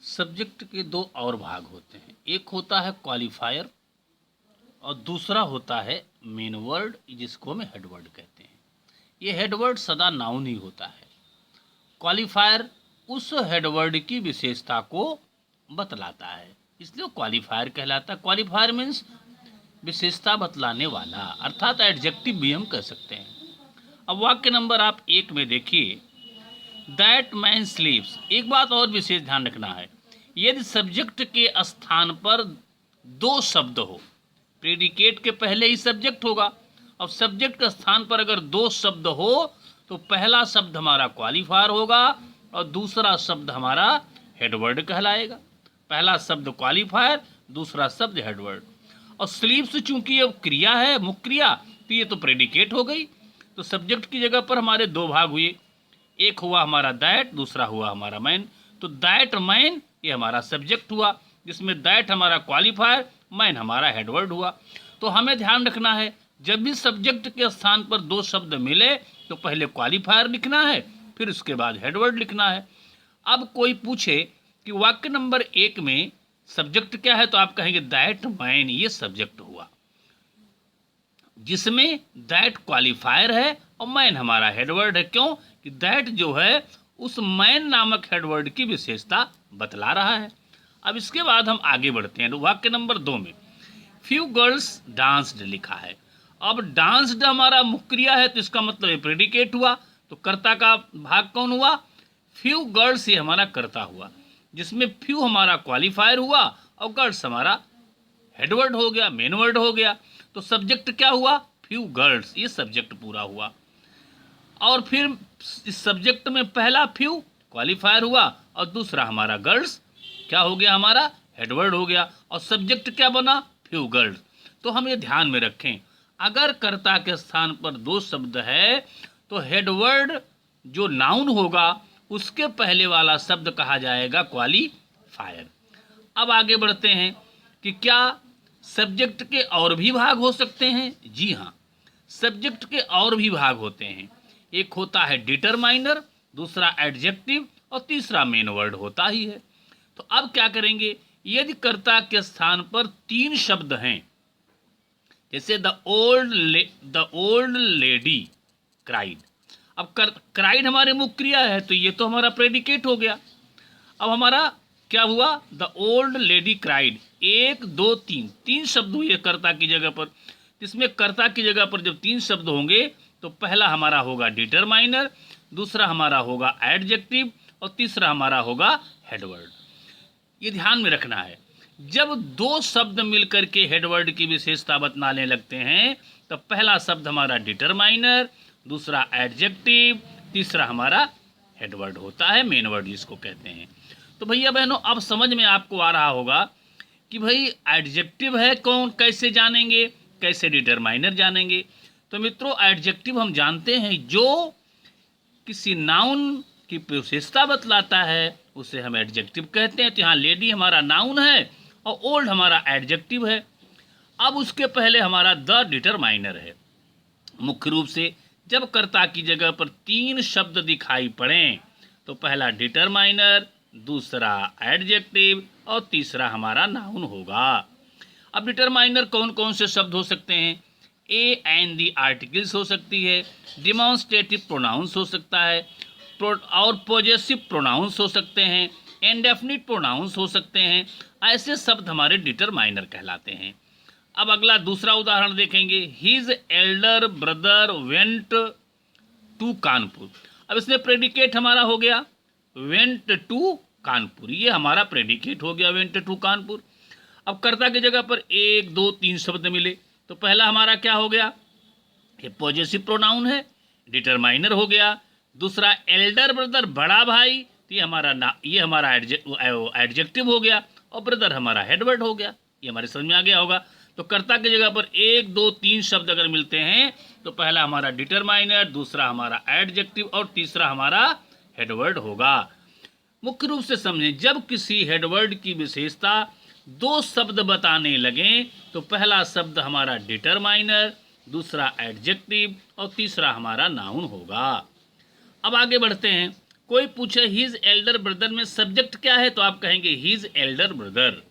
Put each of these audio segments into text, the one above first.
Subject के दो और भाग होते हैं, एक होता है क्वालिफायर और दूसरा होता है मेन वर्ड, जिसको हम हेडवर्ड कहते हैं। ये हेडवर्ड सदा नाउन ही होता है। क्वालिफायर उस हेडवर्ड की विशेषता को बतलाता है, इसलिए वो क्वालिफायर कहलाता है। क्वालिफायर मीन्स विशेषता बतलाने वाला, अर्थात एडजेक्टिव भी हम कह सकते हैं। अब वाक्य नंबर आप 1 में देखिए, दैट मैन स्लीप्स। एक बात और विशेष ध्यान रखना है, यदि सब्जेक्ट के स्थान पर दो शब्द हो, प्रेडिकेट के पहले ही सब्जेक्ट होगा, अब सब्जेक्ट के स्थान पर अगर दो शब्द हो तो पहला शब्द हमारा क्वालिफायर होगा और दूसरा शब्द हमारा हेडवर्ड कहलाएगा। पहला शब्द क्वालिफायर, दूसरा शब्द हेडवर्ड। और स्लीप्स चूंकि ये क्रिया है, मुख्य क्रिया, तो ये तो प्रेडिकेट हो गई। तो सब्जेक्ट की जगह पर हमारे दो भाग हुए, एक हुआ हमारा दैट, दूसरा हुआ हमारा मैन। तो दैट मैन ये हमारा सब्जेक्ट हुआ, जिसमें दैट हमारा क्वालिफायर, मैन हमारा हेडवर्ड हुआ। तो हमें ध्यान रखना है, जब भी सब्जेक्ट के स्थान पर दो शब्द मिले तो पहले क्वालिफायर लिखना है, फिर उसके बाद हेडवर्ड लिखना है। अब कोई पूछे कि वाक्य नंबर 1 में सब्जेक्ट क्या है, तो आप कहेंगे दैट मैन, ये सब्जेक्ट हुआ, जिसमें दैट क्वालिफायर है और मैन हमारा हेडवर्ड है। क्यों कि दैट जो है उस मैन नामक हेडवर्ड की विशेषता बतला रहा है। अब इसके बाद हम आगे बढ़ते हैं। वाक्य नंबर 2 में फ्यू गर्ल्स डांस्ड लिखा है। अब डांस्ड हमारा मुख्य क्रिया है, तो इसका मतलब प्रेडिकेट हुआ, तो कर्ता का भाग कौन हुआ? फ्यू गर्ल्स, ये हमारा कर्ता हुआ, जिसमें फ्यू हमारा क्वालिफायर हुआ और गर्ल्स हमारा हेडवर्ड हो गया, मेन वर्ड हो गया। तो सब्जेक्ट क्या हुआ? फ्यू गर्ल्स, ये सब्जेक्ट पूरा हुआ। और फिर इस सब्जेक्ट में पहला फ्यू क्वालिफायर हुआ और दूसरा हमारा गर्ल्स क्या हो गया? हमारा हेडवर्ड हो गया। और सब्जेक्ट क्या बना? Few girls. तो हम ये ध्यान में रखें, अगर कर्ता के स्थान पर दो शब्द है तो हेडवर्ड जो नाउन होगा उसके पहले वाला शब्द कहा जाएगा क्वालिफायर। अब आगे बढ़ते हैं कि क्या सब्जेक्ट के और भी भाग हो सकते हैं? जी हाँ, सब्जेक्ट के और भी भाग होते हैं। एक होता है डिटरमाइनर, दूसरा एडजेक्टिव और तीसरा मेन वर्ड होता ही है। तो अब क्या करेंगे, यदि कर्ता के स्थान पर तीन शब्द हैं, जैसे द ओल्ड लेडी क्राइड। अब क्राइड हमारे मुख्य क्रिया है, तो ये तो हमारा प्रेडिकेट हो गया। अब हमारा क्या हुआ? द ओल्ड लेडी क्राइड, 1 2 3 तीन शब्द हुए कर्ता की जगह पर। इसमें कर्ता की जगह पर जब तीन शब्द होंगे तो पहला हमारा होगा डिटरमाइनर, दूसरा हमारा होगा एडजेक्टिव और तीसरा हमारा होगा हेडवर्ड। ये ध्यान में रखना है, जब दो शब्द मिलकर के हेडवर्ड की विशेषता बतलाने लगते हैं तो पहला शब्द हमारा डिटरमाइनर, दूसरा एडजेक्टिव, तीसरा हमारा हेडवर्ड होता है, मेन वर्ड जिसको कहते हैं। तो भैया बहनों, अब समझ में आपको आ रहा होगा कि भाई एडजेक्टिव है कौन, कैसे जानेंगे, कैसे डिटरमाइनर जानेंगे। तो मित्रों, एडजेक्टिव हम जानते हैं जो किसी नाउन की विशेषता बतलाता है, उसे हम एडजेक्टिव कहते हैं। तो यहाँ लेडी हमारा नाउन है और ओल्ड हमारा एडजेक्टिव है। अब उसके पहले हमारा द डिटरमाइनर है। मुख्य रूप से जब कर्ता की जगह पर तीन शब्द दिखाई पड़ें तो पहला डिटरमाइनर, दूसरा एडजेक्टिव और तीसरा हमारा नाउन होगा। अब डिटरमाइनर कौन कौन से शब्द हो सकते हैं? ए एंड दी आर्टिकल्स हो सकती है, डिमॉन्स्ट्रेटिव प्रोनाउंस हो सकता है, और पॉजेसिव प्रोनाउंस हो सकते हैं, इंडेफिनिट प्रोनाउंस हो सकते हैं। ऐसे शब्द हमारे डिटरमाइनर कहलाते हैं। अब अगला दूसरा उदाहरण देखेंगे, his elder brother went to Kanpur. अब इसमें प्रेडिकेट हमारा हो गया वेंट टू कानपुर, ये हमारा प्रेडिकेट हो गया वेंट टू कानपुर। अब कर्ता की जगह पर 1 2 3 शब्द मिले तो पहला हमारा क्या हो गया? ये पॉजेसिव प्रोनाउन है, डिटरमाइनर हो गया। दूसरा एल्डर ब्रदर, बड़ा भाई, तो ये हमारा एडजेक्टिव हो गया और ब्रदर हमारा हेडवर्ड हो गया। ये हमारे समझ में आ गया होगा। तो कर्ता की जगह पर 1 2 3 शब्द अगर मिलते हैं तो पहला हमारा डिटरमाइनर, दूसरा हमारा एडजेक्टिव और तीसरा हमारा हेडवर्ड होगा। मुख्य रूप से समझें, जब किसी हेडवर्ड की विशेषता दो शब्द बताने लगें तो पहला शब्द हमारा डिटरमाइनर, दूसरा एडजेक्टिव और तीसरा हमारा नाउन होगा। अब आगे बढ़ते हैं, कोई पूछे हिज एल्डर ब्रदर में सब्जेक्ट क्या है, तो आप कहेंगे हिज एल्डर ब्रदर।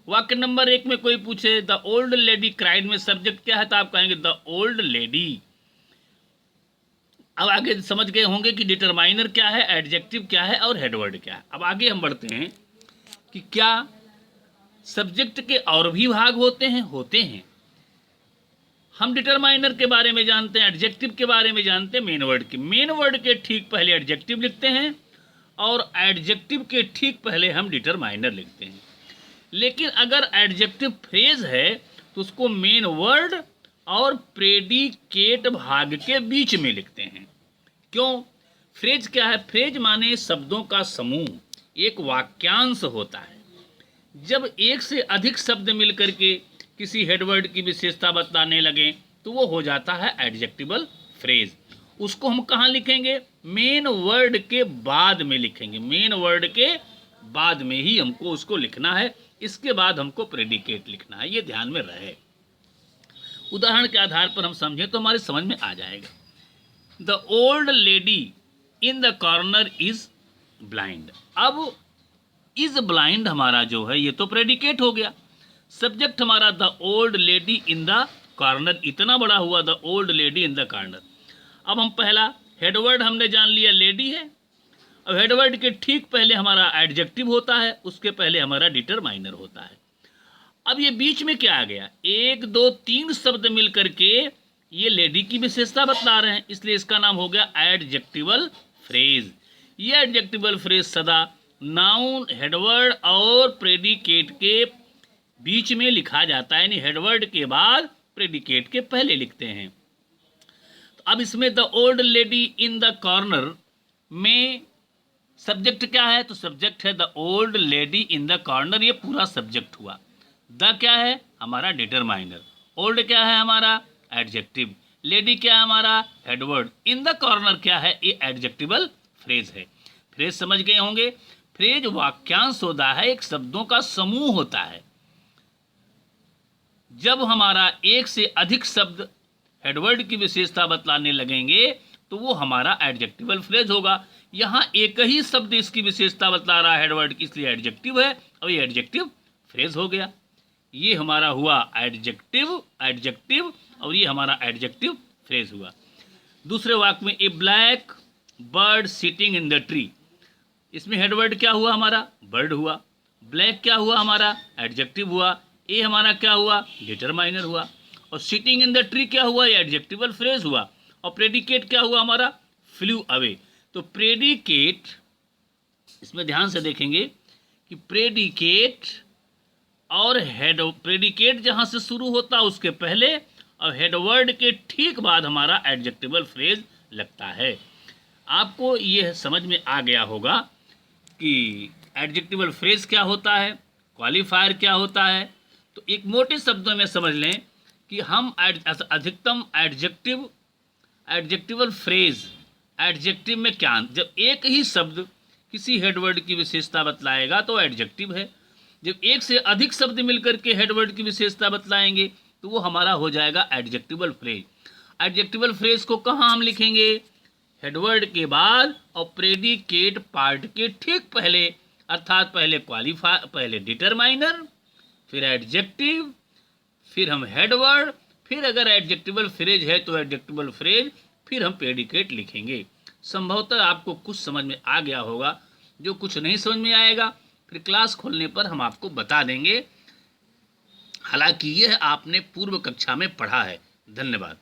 वाक्य नंबर 1 में कोई पूछे द ओल्ड लेडी क्राइड में सब्जेक्ट क्या है, तो आप कहेंगे द ओल्ड लेडी। अब आगे समझ गए होंगे कि डिटरमाइनर क्या है, एडजेक्टिव क्या है और हेडवर्ड क्या है। अब आगे हम बढ़ते हैं कि क्या सब्जेक्ट के और भी भाग होते हैं। हम डिटरमाइनर के बारे में जानते हैं, एडजेक्टिव के बारे में जानते हैं, मेन वर्ड के ठीक पहले एडजेक्टिव लिखते हैं और एडजेक्टिव के ठीक पहले हम डिटरमाइनर लिखते हैं। लेकिन अगर एडजेक्टिव फ्रेज है तो उसको मेन वर्ड और प्रेडिकेट भाग के बीच में लिखते हैं। क्यों? फ्रेज क्या है? फ्रेज माने शब्दों का समूह, एक वाक्यांश होता है। जब एक से अधिक शब्द मिलकर के किसी हेडवर्ड की विशेषता बताने लगे तो वो हो जाता है एडजेक्टिवल फ्रेज। उसको हम कहाँ लिखेंगे? मेन वर्ड के बाद में लिखेंगे। मेन वर्ड के बाद में ही हमको उसको लिखना है, इसके बाद हमको प्रेडिकेट लिखना है, ये ध्यान में रहे। उदाहरण के आधार पर हम समझें तो हमारे समझ में आ जाएगा। The old lady in the corner is blind. अब इज ब्लाइंड हमारा जो है ये तो प्रेडिकेट हो गया। सब्जेक्ट हमारा the old lady in the corner, इतना बड़ा हुआ the old lady in the corner. अब हम पहला हेडवर्ड हमने जान लिया लेडी है। अब हेडवर्ड के ठीक पहले हमारा एडजेक्टिव होता है, उसके पहले हमारा डिटरमाइनर होता है। अब ये बीच में क्या आ गया? 1 2 3 शब्द मिल करके ये लेडी की विशेषता बतला रहे हैं, इसलिए इसका नाम हो गया एडजेक्टिवल फ्रेज। ये एडजेक्टिवल फ्रेज सदा नाउन, हेडवर्ड और प्रेडिकेट के बीच में लिखा जाता है, यानी हेडवर्ड के बाद प्रेडिकेट के पहले लिखते हैं। तो अब इसमें the old lady in the corner में सब्जेक्ट क्या है? तो सब्जेक्ट है the old lady in the corner, ये पूरा सब्जेक्ट हुआ। द क्या है? हमारा डिटरमाइनर। ओल्ड क्या है? हमारा एडजेक्टिव। लेडी क्या है? हमारा हेडवर्ड। इन द कॉर्नर क्या है? ये एडजेक्टिवल फ्रेज है। फ्रेज समझ गए होंगे। फ्रेज वाक्यांश होता है, एक शब्दों का समूह होता है। जब हमारा एक से अधिक शब्द हेडवर्ड की विशेषता बतलाने लगेंगे तो वो हमारा एडजेक्टिवल फ्रेज होगा। यहाँ एक ही शब्द इसकी विशेषता बतला रहा है हेडवर्ड की, इसलिए एडजेक्टिव है और ये एडजेक्टिव फ्रेज हो गया। ये हमारा हुआ एडजेक्टिव और ये हमारा एडजेक्टिव फ्रेज हुआ। दूसरे वाक्य में a black bird sitting in the tree, इसमें हेडवर्ड क्या हुआ? हमारा बर्ड हुआ। ब्लैक क्या हुआ? हमारा एडजेक्टिव हुआ। ए हमारा क्या हुआ? डिटरमाइनर हुआ। और सिटिंग इन द ट्री क्या हुआ? ये एडजेक्टिवल फ्रेज हुआ। और प्रेडिकेट क्या हुआ? हमारा फ्लू अवे। तो प्रेडिकेट, इसमें ध्यान से देखेंगे कि प्रेडिकेट और प्रेडिकेट जहां से शुरू होता है उसके पहले और हेडवर्ड के ठीक बाद हमारा एडजेक्टिवल फ्रेज लगता है। आपको यह समझ में आ गया होगा कि एडजेक्टिवल फ्रेज क्या होता है, क्वालिफायर क्या होता है। तो एक मोटे शब्दों में समझ लें कि हम अधिकतम एडजेक्टिवल फ्रेज, एडजेक्टिव में क्या, जब एक ही शब्द किसी हेडवर्ड की विशेषता बतलाएगा तो एडजेक्टिव है। जब एक से अधिक शब्द मिलकर के हेडवर्ड की विशेषता बतलाएंगे तो वो हमारा हो जाएगा एडजेक्टिवल फ्रेज। एडजेक्टिवल फ्रेज को कहाँ हम लिखेंगे? हेडवर्ड के बाद और प्रेडिकेट पार्ट के ठीक पहले, अर्थात पहले डिटरमाइनर, फिर एडजेक्टिव, फिर हम हेडवर्ड, फिर अगर एडजेक्टिवल फ्रेज है तो एडजेक्टिवल फ्रेज, फिर हम प्रेडिकेट लिखेंगे। संभवतः आपको कुछ समझ में आ गया होगा। जो कुछ नहीं समझ में आएगा फिर क्लास खोलने पर हम आपको बता देंगे। हालांकि यह आपने पूर्व कक्षा में पढ़ा है। धन्यवाद।